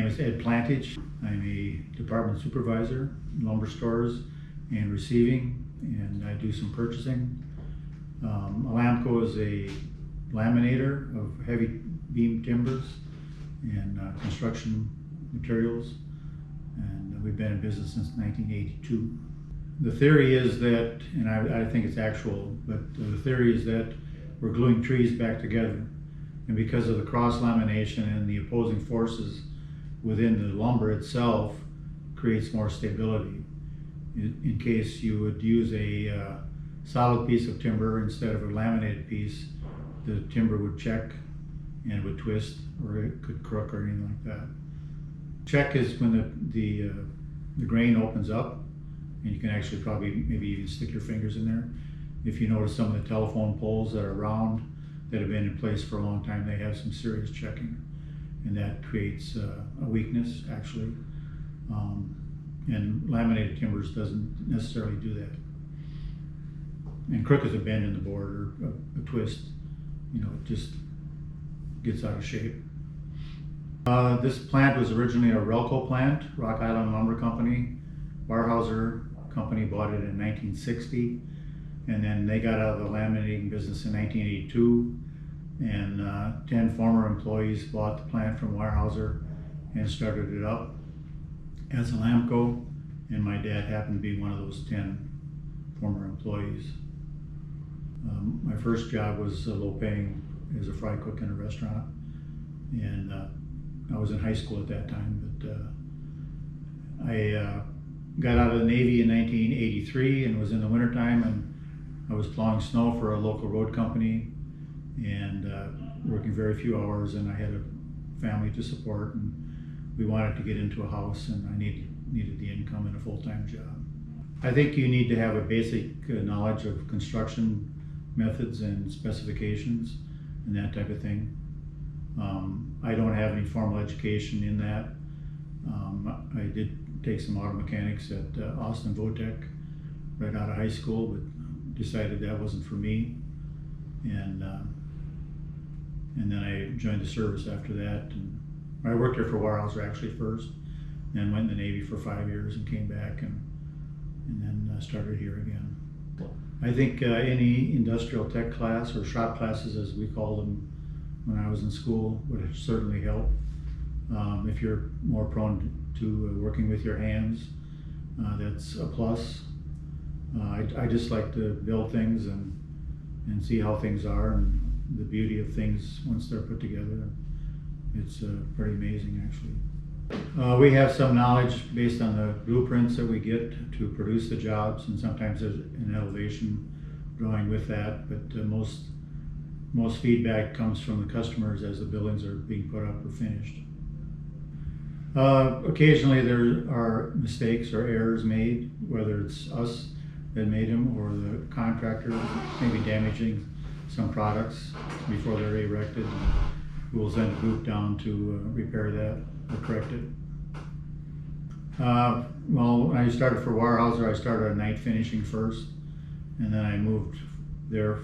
is Ed Plantage. I'm a department supervisor in lumber stores and receiving, and I do some purchasing. Alamco is a laminator of heavy beam timbers and construction materials, and we've been in business since 1982. The theory is that, and I think it's actual, but the theory is that we're gluing trees back together, and because of the cross lamination and the opposing forces within the lumber itself creates more stability. In case you would use a solid piece of timber instead of a laminated piece, the timber would check and it would twist, or it could crook or anything like that. Check is when the grain opens up, and you can actually probably maybe even stick your fingers in there. If you notice some of the telephone poles that are round that have been in place for a long time, they have some serious checking, and that creates a weakness actually. And laminated timbers doesn't necessarily do that. And crook is a bend in the board or a twist, you know, it just gets out of shape. This plant was originally a Relco plant, Rock Island Lumber Company. Weyerhaeuser Company bought it in 1960, and then they got out of the laminating business in 1982, and 10 former employees bought the plant from Weyerhaeuser and started it up as Alamco, and my dad happened to be one of those 10 former employees. My first job was low paying as a fry cook in a restaurant, and I was in high school at that time, but I got out of the Navy in 1983 and was in the wintertime, and I was plowing snow for a local road company and working very few hours, and I had a family to support, and we wanted to get into a house, and I needed the income and a full-time job. I think you need to have a basic knowledge of construction methods and specifications and that type of thing. I don't have any formal education in that. I did take some auto mechanics at Austin Votech right out of high school, but decided that wasn't for me, and then I joined the service after that. And I worked there for Weyerhaeuser actually first, then went in the Navy for 5 years and came back, and then started here again. I think any industrial tech class, or shop classes as we called them when I was in school, would certainly help. If you're more prone to working with your hands, that's a plus. I just like to build things and see how things are, and the beauty of things once they're put together. It's pretty amazing actually. We have some knowledge based on the blueprints that we get to produce the jobs, and sometimes there's an elevation drawing with that, but most feedback comes from the customers as the buildings are being put up or finished. Occasionally there are mistakes or errors made, whether it's us that made them or the contractor maybe damaging some products before they're erected. We'll send a group down to repair that or correct it. Well, when I started for Weyerhaeuser, I started at night finishing first, and then I moved there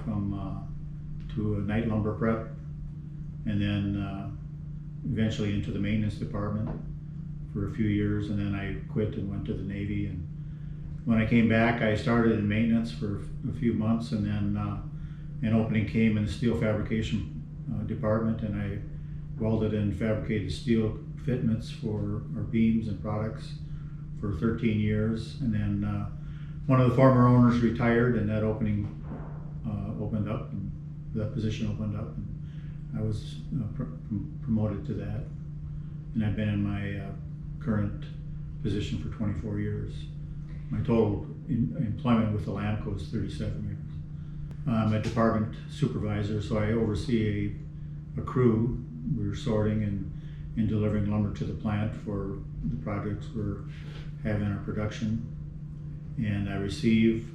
to a night lumber prep, and then eventually into the maintenance department for a few years, and then I quit and went to the Navy. And when I came back, I started in maintenance for a few months, and then an opening came in the steel fabrication department, and I welded and fabricated steel fitments for our beams and products for 13 years. And then one of the former owners retired, and that opening opened up, and that position opened up, and I was promoted to that. And I've been in my current position for 24 years. My total employment with Alamco is 37 years. I'm a department supervisor, so I oversee a crew. We're sorting and delivering lumber to the plant for the projects we're having in our production. And I receive,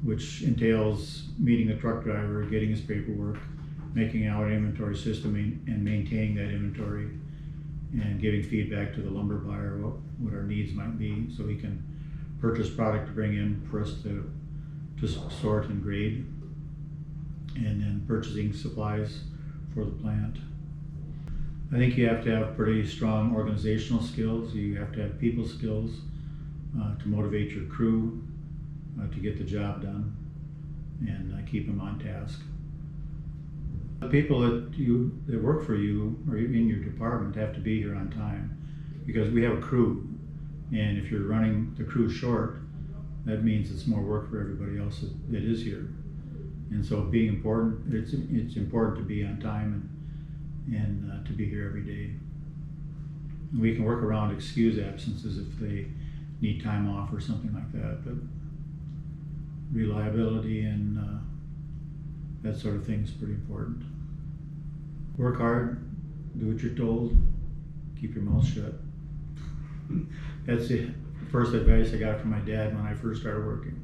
which entails meeting the truck driver, getting his paperwork, making out an inventory system and maintaining that inventory, and giving feedback to the lumber buyer what our needs might be, so he can purchase product to bring in for us to sort and grade, and then purchasing supplies for the plant. I think you have to have pretty strong organizational skills. You have to have people skills to motivate your crew to get the job done and keep them on task. The people that work for you or in your department have to be here on time, because we have a crew, and if you're running the crew short, that means it's more work for everybody else that is here. And so being important, it's important to be on time and to be here every day. We can work around excuse absences if they need time off or something like that, but reliability and that sort of thing is pretty important. Work hard, do what you're told, keep your mouth shut. That's the first advice I got from my dad when I first started working.